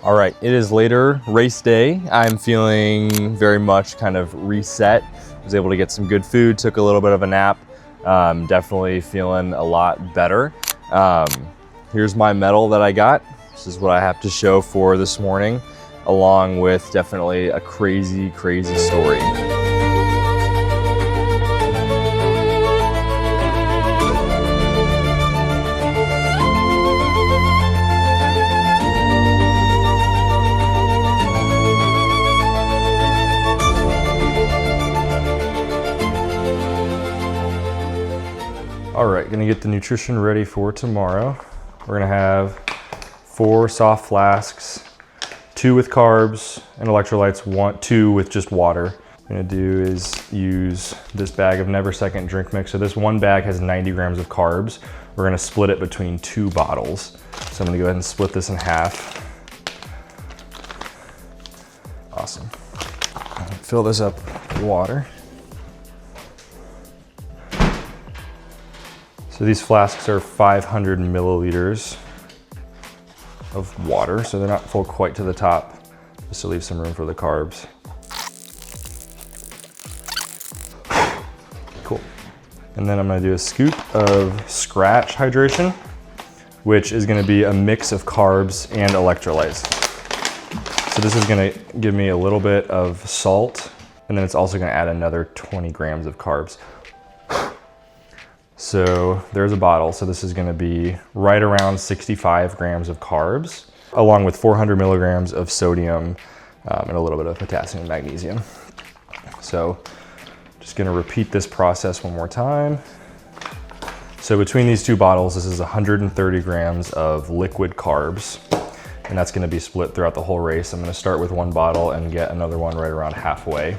All right, it is later race day. I'm feeling very much kind of reset. Was able to get some good food, took a little bit of a nap. Definitely feeling a lot better. Here's my medal that I got. This is what I have to show for this morning, along with definitely a crazy, crazy story. All right, gonna get the nutrition ready for tomorrow. We're gonna have 4 soft flasks, 2 with carbs and electrolytes, 2 with just water. What I'm gonna do is use this bag of Never Second drink mix. So this one bag has 90 grams of carbs. We're gonna split it between 2 bottles. So I'm gonna go ahead and split this in half. Awesome. Fill this up with water. So these flasks are 500 milliliters of water, so they're not full quite to the top, just to leave some room for the carbs. Cool. And then I'm gonna do a scoop of Scratch hydration, which is gonna be a mix of carbs and electrolytes. So this is gonna give me a little bit of salt, and then it's also gonna add another 20 grams of carbs. So there's a bottle. So this is gonna be right around 65 grams of carbs, along with 400 milligrams of sodium and a little bit of potassium and magnesium. So just gonna repeat this process one more time. So between these 2 bottles, this is 130 grams of liquid carbs, and that's gonna be split throughout the whole race. I'm gonna start with 1 bottle and get another one right around halfway.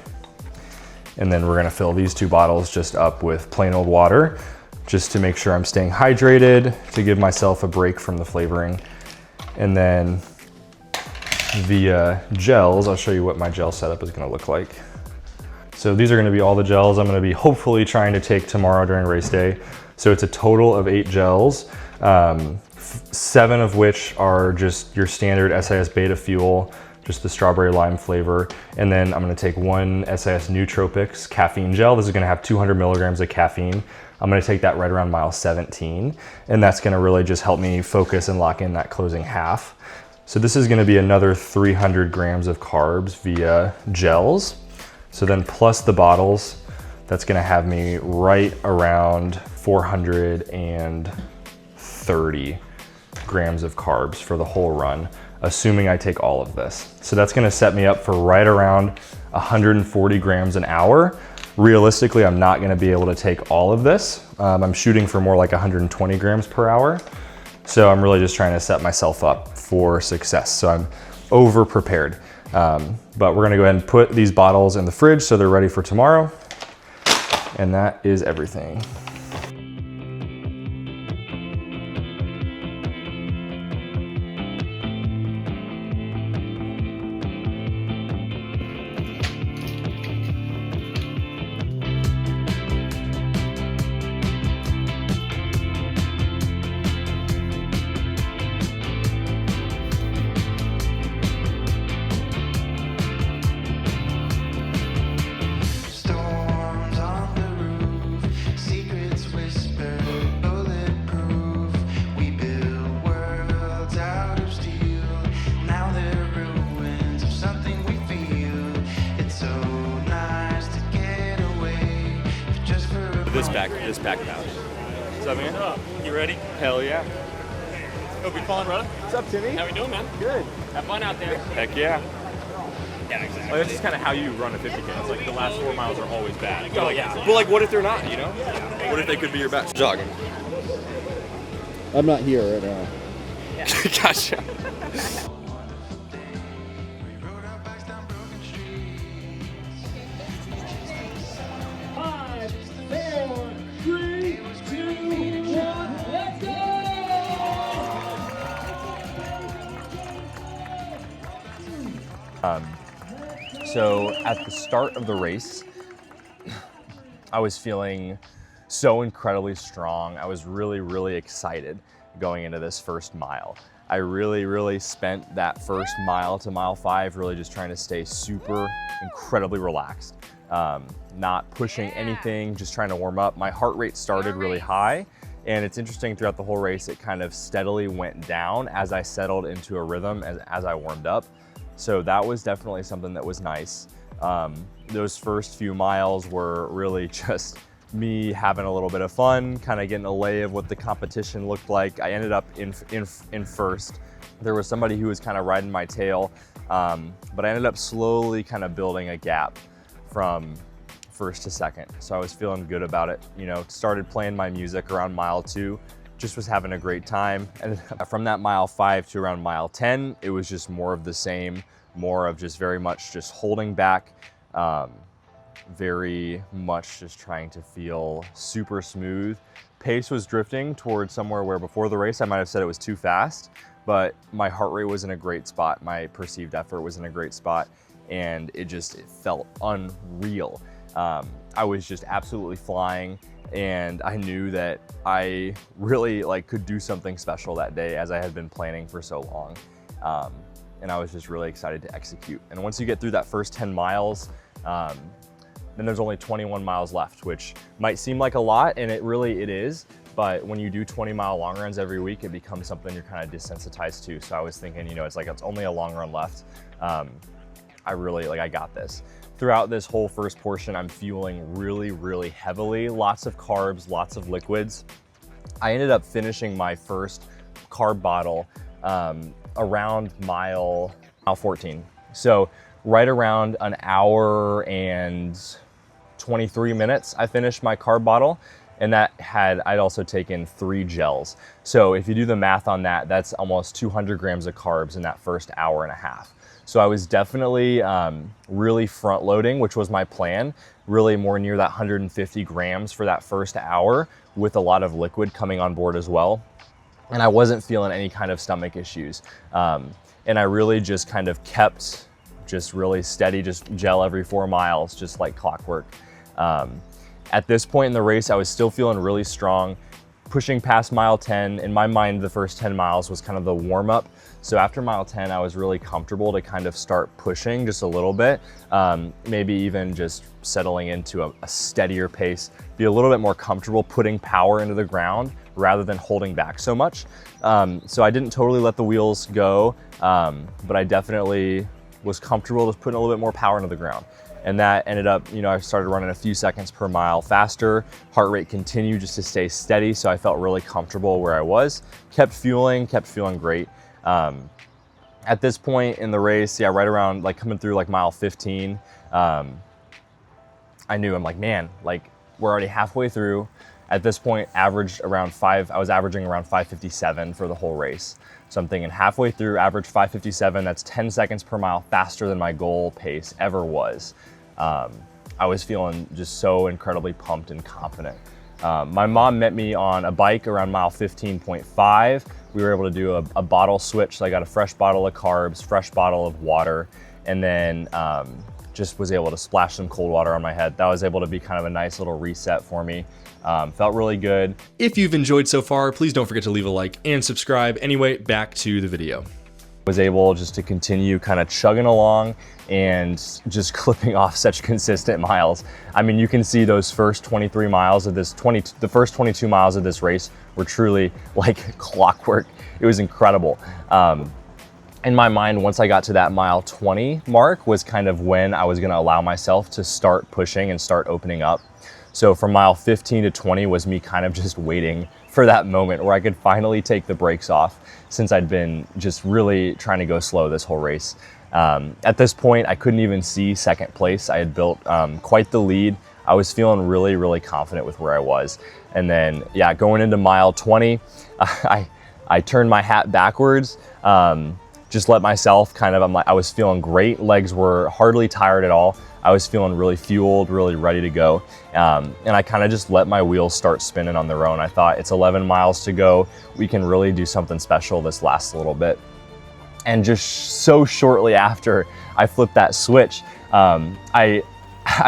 And then we're gonna fill these 2 bottles just up with plain old water, just to make sure I'm staying hydrated, to give myself a break from the flavoring. And then the gels, I'll show you what my gel setup is gonna look like. So these are gonna be all the gels I'm gonna be hopefully trying to take tomorrow during race day. So it's a total of 8 gels, 7 of which are just your standard SIS Beta Fuel, just the strawberry lime flavor. And then I'm gonna take 1 SIS Nootropics caffeine gel. This is gonna have 200 milligrams of caffeine. I'm gonna take that right around mile 17, and that's gonna really just help me focus and lock in that closing half. So this is gonna be another 300 grams of carbs via gels. So then plus the bottles, that's gonna have me right around 430 grams of carbs for the whole run, assuming I take all of this. So that's gonna set me up for right around 140 grams an hour. Realistically, I'm not gonna be able to take all of this. I'm shooting for more like 120 grams per hour. So I'm really just trying to set myself up for success. So I'm over prepared. But we're gonna go ahead and put these bottles in the fridge so they're ready for tomorrow. And that is everything. This back pouch. What's up, man? What's up? You ready? Hell yeah. Hope you're calling, brother. What's up, Timmy? How we doing, man? Good. Have fun out there. Heck yeah. Yeah, exactly. Well, that's just kind of how you run a 50K. It's like the last 4 miles are always bad. Oh, yeah. But like, what if they're not, you know? What if they could be your best? Jogging. I'm not here right now. Gotcha. So at the start of the race, I was feeling so incredibly strong. I was really, really excited going into this first mile. I really spent that first mile to mile 5 really just trying to stay super incredibly relaxed. Not pushing anything, just trying to warm up. My heart rate started really high, and it's interesting, throughout the whole race it kind of steadily went down as I settled into a rhythm as I warmed up. So that was definitely something that was nice. Those first few miles were really just me having a little bit of fun, kind of getting a lay of what the competition looked like. I ended up in first. There was somebody who was kind of riding my tail, but I ended up slowly kind of building a gap from first to second. So I was feeling good about it. You know, started playing my music around mile 2, just was having a great time. And from that mile 5 to around mile 10, it was just more of the same, more of just very much just holding back, very much just trying to feel super smooth. Pace was drifting towards somewhere where before the race I might have said it was too fast, but my heart rate was in a great spot. My perceived effort was in a great spot, and it felt unreal. I was just absolutely flying, and I knew that I really could do something special that day, as I had been planning for so long. And I was just really excited to execute. And once you get through that first 10 miles, then there's only 21 miles left, which might seem like a lot, and it is. But when you do 20-mile long runs every week, it becomes something you're kind of desensitized to. So I was thinking, it's only a long run left. I got this. Throughout this whole first portion, I'm fueling really heavily, lots of carbs, lots of liquids. I ended up finishing my first carb bottle around mile 14. So right around an hour and 23 minutes, I finished my carb bottle, and I'd also taken 3 gels. So if you do the math on that, that's almost 200 grams of carbs in that first hour and a half. So I was definitely really front loading, which was my plan, really more near that 150 grams for that first hour, with a lot of liquid coming on board as well. And I wasn't feeling any kind of stomach issues. And I really just kind of kept just really steady, just gel every 4 miles, just like clockwork. At this point in the race, I was still feeling really strong, pushing past mile 10. In my mind, the first 10 miles was kind of the warm up. So after mile 10, I was really comfortable to kind of start pushing just a little bit, maybe even just settling into a steadier pace, be a little bit more comfortable putting power into the ground rather than holding back so much. So I didn't totally let the wheels go, but I definitely was comfortable just putting a little bit more power into the ground. And that ended up, I started running a few seconds per mile faster. Heart rate continued just to stay steady, so I felt really comfortable where I was. Kept feeling great. At this point in the race, right around coming through mile 15, I knew, I'm like, man, we're already halfway through. At this point, I was averaging around 5:57 for the whole race. So I'm thinking halfway through, average 5:57, that's 10 seconds per mile faster than my goal pace ever was. I was feeling just so incredibly pumped and confident. My mom met me on a bike around mile 15.5. We were able to do a bottle switch. So I got a fresh bottle of carbs, fresh bottle of water, and then just was able to splash some cold water on my head. That was able to be kind of a nice little reset for me. Felt really good. If you've enjoyed so far, please don't forget to leave a like and subscribe. Anyway, back to the video. Was able just to continue kind of chugging along and just clipping off such consistent miles. I mean, you can see those first 23 miles of the first 22 miles of this race were truly like clockwork. It was incredible. In my mind, once I got to that mile 20 mark was kind of when I was gonna allow myself to start pushing and start opening up. So from mile 15 to 20 was me kind of just waiting for that moment where I could finally take the brakes off, since I'd been just really trying to go slow this whole race. At this point, I couldn't even see second place. I had built quite the lead. I was feeling really, really confident with where I was. And then, going into mile 20, I turned my hat backwards, just let myself I was feeling great. Legs were hardly tired at all. I was feeling really fueled, really ready to go. And I kind of just let my wheels start spinning on their own. I thought, it's 11 miles to go. We can really do something special this last little bit. And just so shortly after I flipped that switch, I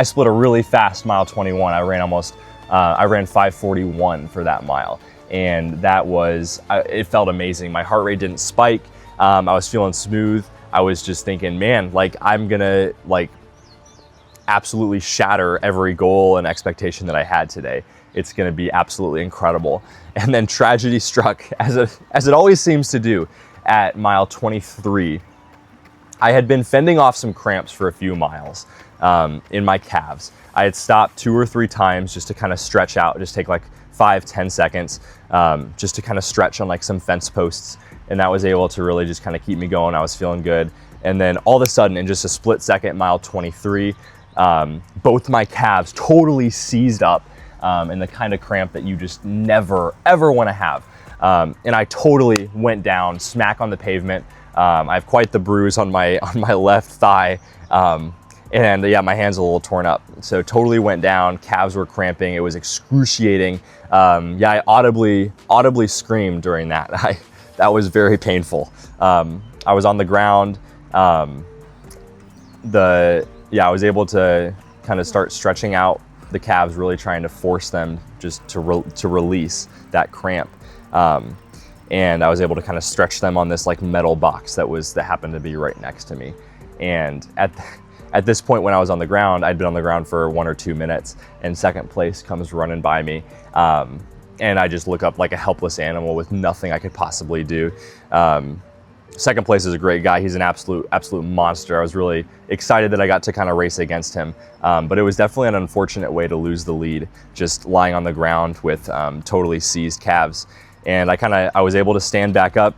split a really fast mile 21. I ran 5:41 for that mile. And that was, it felt amazing. My heart rate didn't spike. I was feeling smooth. I was just thinking, man, like I'm gonna like absolutely shatter every goal and expectation that I had today. It's gonna be absolutely incredible. And then tragedy struck, as it always seems to do, at mile 23. I had been fending off some cramps for a few miles in my calves. I had stopped 2 or 3 times just to kind of stretch out, just take like 5-10 seconds, just to kind of stretch on like some fence posts. And that was able to really just kind of keep me going. I was feeling good. And then all of a sudden, in just a split second, mile 23, both my calves totally seized up, and the kind of cramp that you just never, ever want to have. And I totally went down, smack on the pavement. I have quite the bruise on my left thigh. And yeah, my hand's a little torn up. So totally went down, calves were cramping. It was excruciating. Yeah, I audibly screamed during that. That was very painful. I was on the ground. I was able to kind of start stretching out the calves, really trying to force them just to release that cramp. And I was able to kind of stretch them on this like metal box that happened to be right next to me. And at this point, when I was on the ground, I'd been on the ground for 1 or 2 minutes, and second place comes running by me. And I just look up like a helpless animal with nothing I could possibly do. Second place is a great guy. He's an absolute monster. I was really excited that I got to kind of race against him. But it was definitely an unfortunate way to lose the lead, just lying on the ground with totally seized calves. And I was able to stand back up,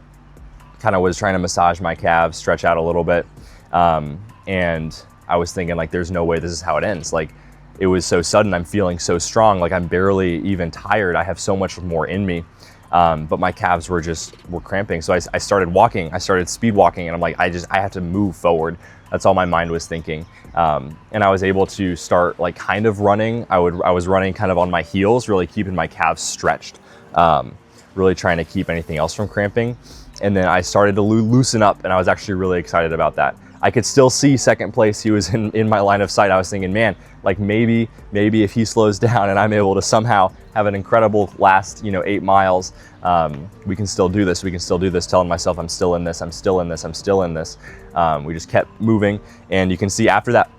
kind of was trying to massage my calves, stretch out a little bit. And I was thinking like, there's no way this is how it ends. Like, it was so sudden. I'm feeling so strong. Like, I'm barely even tired. I have so much more in me. But my calves were cramping. So I started walking. I started speed walking, and I'm like, I have to move forward. That's all my mind was thinking. And I was able to start like kind of running. I was running kind of on my heels, really keeping my calves stretched, really trying to keep anything else from cramping. And then I started to loosen up, and I was actually really excited about that. I could still see second place. He was in my line of sight. I was thinking, man, like maybe if he slows down and I'm able to somehow have an incredible last, 8 miles, we can still do this. We can still do this. Telling myself I'm still in this. I'm still in this. I'm still in this. We just kept moving, and you can see after that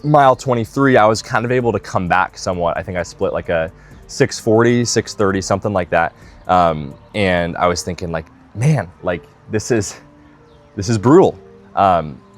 mile 23, I was kind of able to come back somewhat. I think I split like a 6:40, 6:30, something like that. And I was thinking like, man, like this is brutal.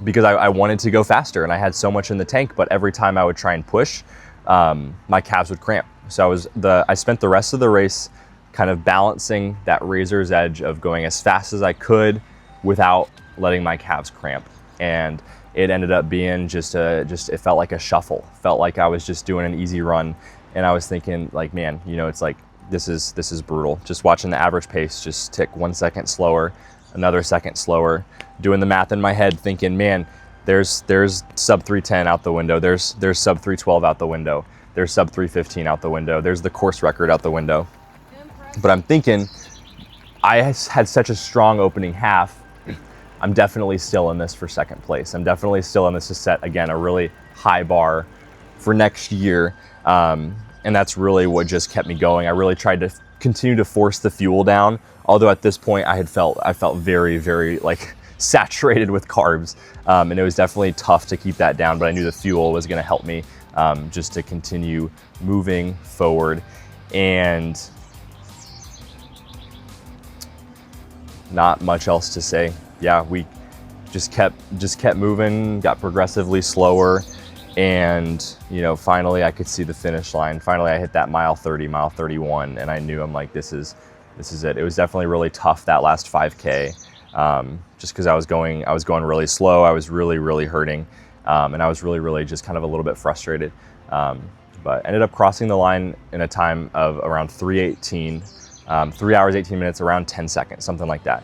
Because I wanted to go faster, and I had so much in the tank, but every time I would try and push, my calves would cramp. So I spent the rest of the race kind of balancing that razor's edge of going as fast as I could without letting my calves cramp. And it ended up being it felt like a shuffle. Felt like I was just doing an easy run. And I was thinking like, man, it's like, this is brutal. Just watching the average pace just tick 1 second slower, another second slower, doing the math in my head, thinking, man, there's sub 310 out the window. There's sub 312 out the window. There's sub 315 out the window. There's the course record out the window. But I'm thinking, I had such a strong opening half. I'm definitely still in this for second place. I'm definitely still in this to set, again, a really high bar for next year. And that's really what just kept me going. I really tried to continue to force the fuel down. Although at this point I felt very, very like saturated with carbs. And it was definitely tough to keep that down, but I knew the fuel was gonna help me just to continue moving forward. And not much else to say. Yeah, we just kept moving, got progressively slower. And, finally I could see the finish line. Finally I hit that mile 30, mile 31, and I knew, I'm like, this is it. It was definitely really tough that last 5K, just because I was going really slow. I was really, really hurting, and I was really, really just kind of a little bit frustrated. But ended up crossing the line in a time of around 3:18, 3 hours 18 minutes, around 10 seconds, something like that.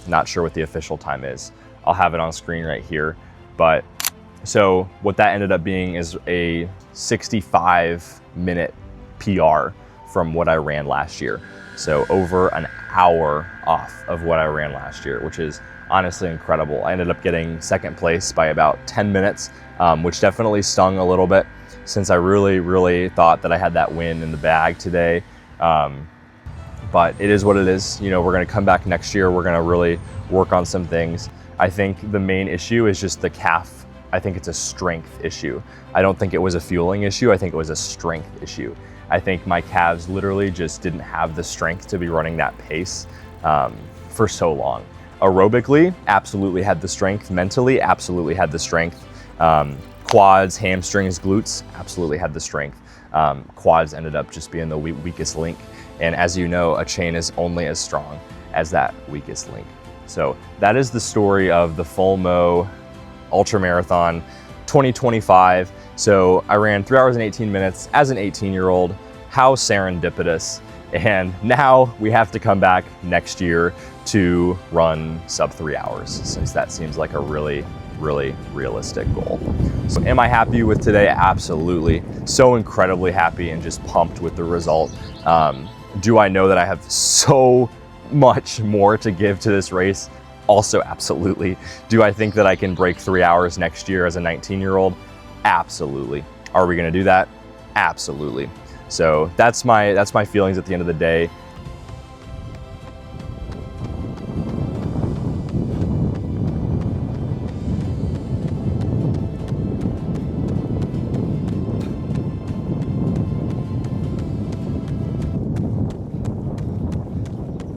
Not sure what the official time is. I'll have it on screen right here, but. So what that ended up being is a 65-minute PR from what I ran last year. So over an hour off of what I ran last year, which is honestly incredible. I ended up getting second place by about 10 minutes, which definitely stung a little bit since I really, really thought that I had that win in the bag today. but it is what it is. You know, we're gonna come back next year. We're gonna really work on some things. I think the main issue is just the calf. I think it's a strength issue. I don't think it was a fueling issue. I think it was a strength issue. I think my calves literally just didn't have the strength to be running that pace for so long. Aerobically, absolutely had the strength. Mentally, absolutely had the strength. Quads, hamstrings, glutes, absolutely had the strength. Quads ended up just being the weakest link. And as you know, a chain is only as strong as that weakest link. So that is the story of the FullMo Ultra Marathon 2025. So I ran 3 hours and 18 minutes as an 18-year-old. How serendipitous. And now we have to come back next year to run sub 3 hours, since that seems like a really realistic goal. So am I happy with today? Absolutely. So incredibly happy and just pumped with the result. Do I know that I have so much more to give to this race? Also, absolutely. Do I think that I can break 3 hours next year as a 19-year-old? Absolutely. Are we gonna do that? Absolutely. So that's my feelings at the end of the day.